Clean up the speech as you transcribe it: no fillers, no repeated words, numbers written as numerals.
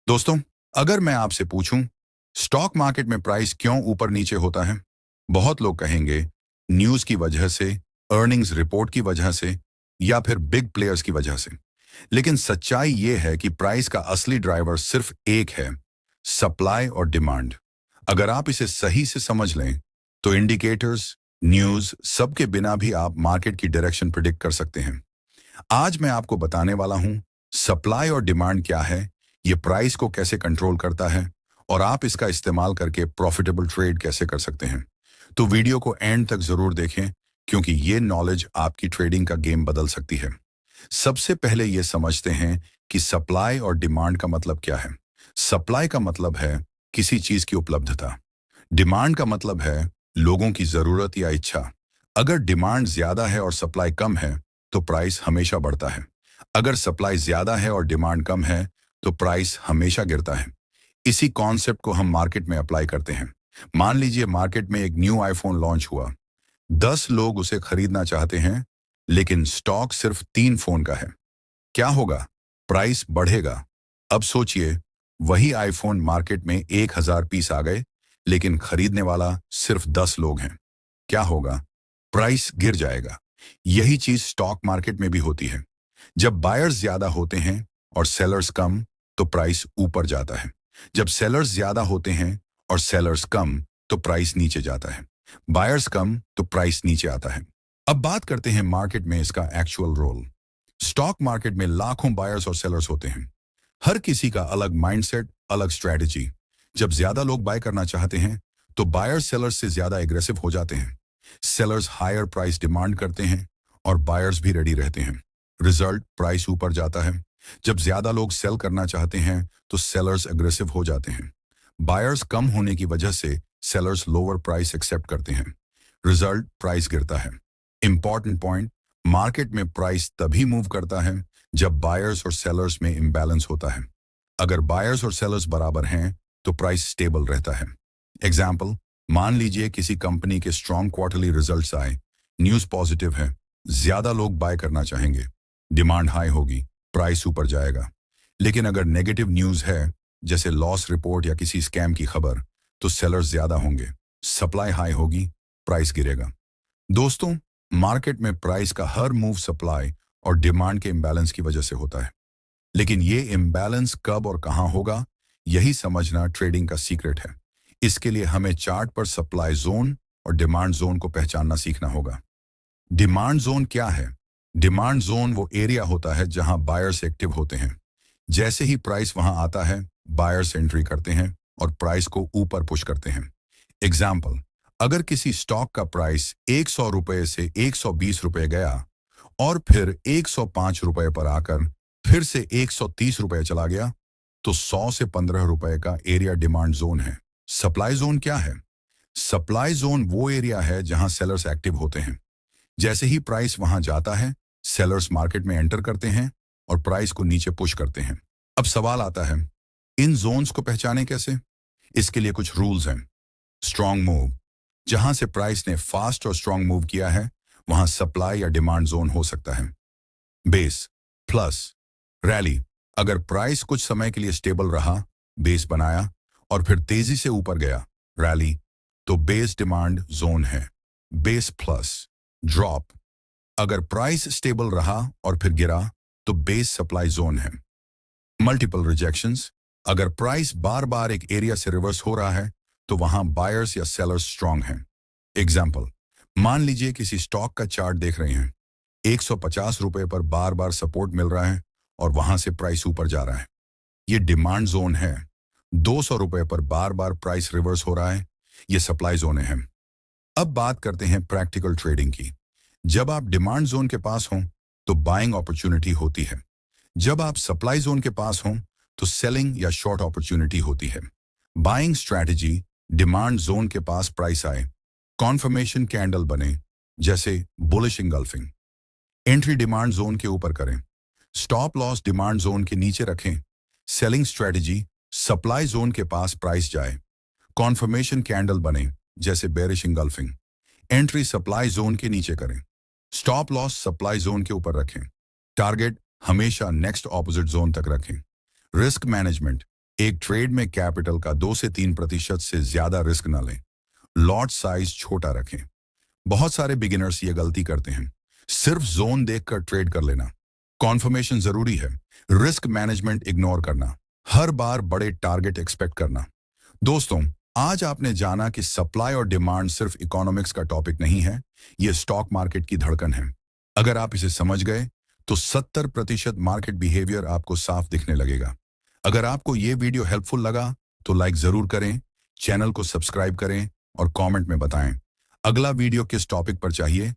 दोस्तों, अगर मैं आपसे पूछूं स्टॉक मार्केट में प्राइस क्यों ऊपर नीचे होता है, बहुत लोग कहेंगे न्यूज की वजह से, अर्निंग्स रिपोर्ट की वजह से या फिर बिग प्लेयर्स की वजह से। लेकिन सच्चाई ये है कि प्राइस का असली ड्राइवर सिर्फ एक है, सप्लाई और डिमांड। अगर आप इसे सही से समझ लें तो इंडिकेटर्स, न्यूज सबके बिना भी आप मार्केट की डायरेक्शन प्रिडिक्ट कर सकते हैं। आज मैं आपको बताने वाला हूं सप्लाई और डिमांड क्या है, ये प्राइस को कैसे कंट्रोल करता है और आप इसका इस्तेमाल करके प्रॉफिटेबल ट्रेड कैसे कर सकते हैं। तो वीडियो को एंड तक जरूर देखें, क्योंकि ये नॉलेज आपकी ट्रेडिंग का गेम बदल सकती है। सबसे पहले ये समझते हैं कि सप्लाई और डिमांड का मतलब क्या है। सप्लाई का मतलब है किसी चीज की उपलब्धता। डिमांड का मतलब है लोगों की जरूरत या इच्छा। अगर डिमांड ज्यादा है और सप्लाई कम है तो प्राइस हमेशा बढ़ता है। अगर सप्लाई ज्यादा है और डिमांड कम है तो प्राइस हमेशा गिरता है। इसी कॉन्सेप्ट को हम मार्केट में अप्लाई करते हैं। मान लीजिए मार्केट में एक न्यू आईफोन लॉन्च हुआ, 10 लोग उसे खरीदना चाहते हैं, लेकिन स्टॉक सिर्फ 3 फोन का है। क्या होगा? प्राइस बढ़ेगा। अब सोचिए, वही आईफोन मार्केट में 1000 पीस आ गए, लेकिन खरीदने वाला सिर्फ 10 लोग हैं। क्या होगा? प्राइस गिर जाएगा। यही चीज स्टॉक मार्केट में भी होती है। जब बायर्स ज्यादा होते हैं और सेलर्स कम तो प्राइस ऊपर जाता है। जब सेलर्स ज्यादा होते हैं और सेलर्स कम तो प्राइस नीचे जाता है। बायर्स कम तो प्राइस नीचे आता है। अब बात करते हैं मार्केट में इसका एक्चुअल रोल। स्टॉक मार्केट में लाखों बायर्स और सेलर्स होते हैं। हर किसी का अलग माइंडसेट, अलग स्ट्रेटजी। जब ज्यादा लोग बाय करना चाहते हैं तो बायर्स सेलर्स से ज्यादा एग्रेसिव हो जाते हैं। सेलर्स हायर प्राइस डिमांड करते हैं और बायर्स भी रेडी रहते हैं। रिजल्ट, प्राइस ऊपर जाता है। जब ज्यादा लोग सेल करना चाहते हैं तो सेलर्स एग्रेसिव हो जाते हैं। बायर्स कम होने की वजह से सेलर्स लोअर प्राइस एक्सेप्ट करते हैं। रिजल्ट, प्राइस गिरता है। इंपॉर्टेंट पॉइंट, मार्केट में प्राइस तभी मूव करता है जब बायर्स और सेलर्स में इम्बैलेंस होता है। अगर बायर्स और सेलर्स बराबर हैं तो प्राइस स्टेबल रहता है। एग्जाम्पल, मान लीजिए किसी कंपनी के स्ट्रॉन्ग क्वार्टरली रिजल्ट्स आए, न्यूज पॉजिटिव है, ज्यादा लोग बाय करना चाहेंगे, डिमांड हाई होगी, प्राइस ऊपर जाएगा। लेकिन अगर नेगेटिव न्यूज है, जैसे लॉस रिपोर्ट या किसी स्कैम की खबर, तो सेलर्स ज्यादा होंगे, सप्लाई हाई होगी, प्राइस गिरेगा। दोस्तों, मार्केट में प्राइस का हर मूव सप्लाई और डिमांड के इम्बैलेंस की वजह से होता है। लेकिन ये इम्बैलेंस कब और कहां होगा, यही समझना ट्रेडिंग का सीक्रेट है। इसके लिए हमें चार्ट पर सप्लाई जोन और डिमांड जोन को पहचानना सीखना होगा। डिमांड जोन क्या है? डिमांड जोन वो एरिया होता है जहां बायर्स एक्टिव होते हैं। जैसे ही प्राइस वहां आता है, बायर्स एंट्री करते हैं और प्राइस को ऊपर पुश करते हैं। एग्जाम्पल, अगर किसी स्टॉक का प्राइस 100 रुपए से 120 रुपए गया और फिर 105 रुपए पर आकर फिर से 130 रुपए चला गया, तो 100 से 15 रुपए का एरिया डिमांड जोन है। सप्लाई जोन क्या है? सप्लाई जोन वो एरिया है जहां सेलर्स एक्टिव होते हैं। जैसे ही प्राइस वहां जाता है, सेलर्स मार्केट में एंटर करते हैं और प्राइस को नीचे पुश करते हैं। अब सवाल आता है, इन जोन्स को पहचाने कैसे? इसके लिए कुछ रूल्स हैं। स्ट्रॉन्ग मूव, जहां से प्राइस ने फास्ट और स्ट्रॉन्ग मूव किया है, वहां सप्लाई या डिमांड जोन हो सकता है। बेस प्लस रैली, अगर प्राइस कुछ समय के लिए स्टेबल रहा, बेस बनाया और फिर तेजी से ऊपर गया, रैली, तो बेस डिमांड जोन है। बेस प्लस ड्रॉप, अगर प्राइस स्टेबल रहा और फिर गिरा, तो बेस सप्लाई जोन है। मल्टीपल रिजेक्शंस, अगर प्राइस बार बार एक एरिया से रिवर्स हो रहा है तो वहां बायर्स या सेलर्स स्ट्रांग हैं। एग्जाम्पल, मान लीजिए किसी स्टॉक का चार्ट देख रहे हैं, 150 रुपए पर बार बार सपोर्ट मिल रहा है और वहां से प्राइस ऊपर जा रहा है, ये डिमांड जोन है। 200 रुपए पर बार बार प्राइस रिवर्स हो रहा है, ये सप्लाई जोन है। अब बात करते हैं प्रैक्टिकल ट्रेडिंग की। जब आप डिमांड जोन के पास हों तो बाइंग अपॉर्चुनिटी होती है। जब आप सप्लाई जोन के पास हों तो सेलिंग या शॉर्ट अपॉर्चुनिटी होती है। बाइंग स्ट्रैटेजी, डिमांड जोन के पास प्राइस आए, कॉन्फर्मेशन कैंडल बने, जैसे bullish engulfing, entry demand zone के ऊपर करें, स्टॉप लॉस डिमांड जोन के नीचे रखें। सेलिंग स्ट्रैटेजी, सप्लाई जोन के पास प्राइस जाए, कॉन्फर्मेशन कैंडल बने, जैसे bearish engulfing, entry supply zone के नीचे करें, स्टॉप लॉस सप्लाई जोन के ऊपर रखें, टारगेट हमेशा नेक्स्ट ऑपोजिट जोन तक रखें। रिस्क मैनेजमेंट, एक ट्रेड में कैपिटल का 2 से 3% से ज्यादा रिस्क न लें। लॉट साइज छोटा रखें। बहुत सारे बिगिनर्स ये गलती करते हैं, सिर्फ जोन देखकर ट्रेड कर लेना। कॉन्फर्मेशन जरूरी है, रिस्क मैनेजमेंट इग्नोर करना, हर बार बड़े टारगेट एक्सपेक्ट करना। दोस्तों, आज आपने जाना कि सप्लाई और डिमांड सिर्फ इकोनॉमिक्स का टॉपिक नहीं है, ये स्टॉक मार्केट की धड़कन है। अगर आप इसे समझ गए तो 70% मार्केट बिहेवियर आपको साफ दिखने लगेगा। अगर आपको ये वीडियो हेल्पफुल लगा तो लाइक जरूर करें, चैनल को सब्सक्राइब करें और कमेंट में बताएं अगला वीडियो किस टॉपिक पर चाहिए।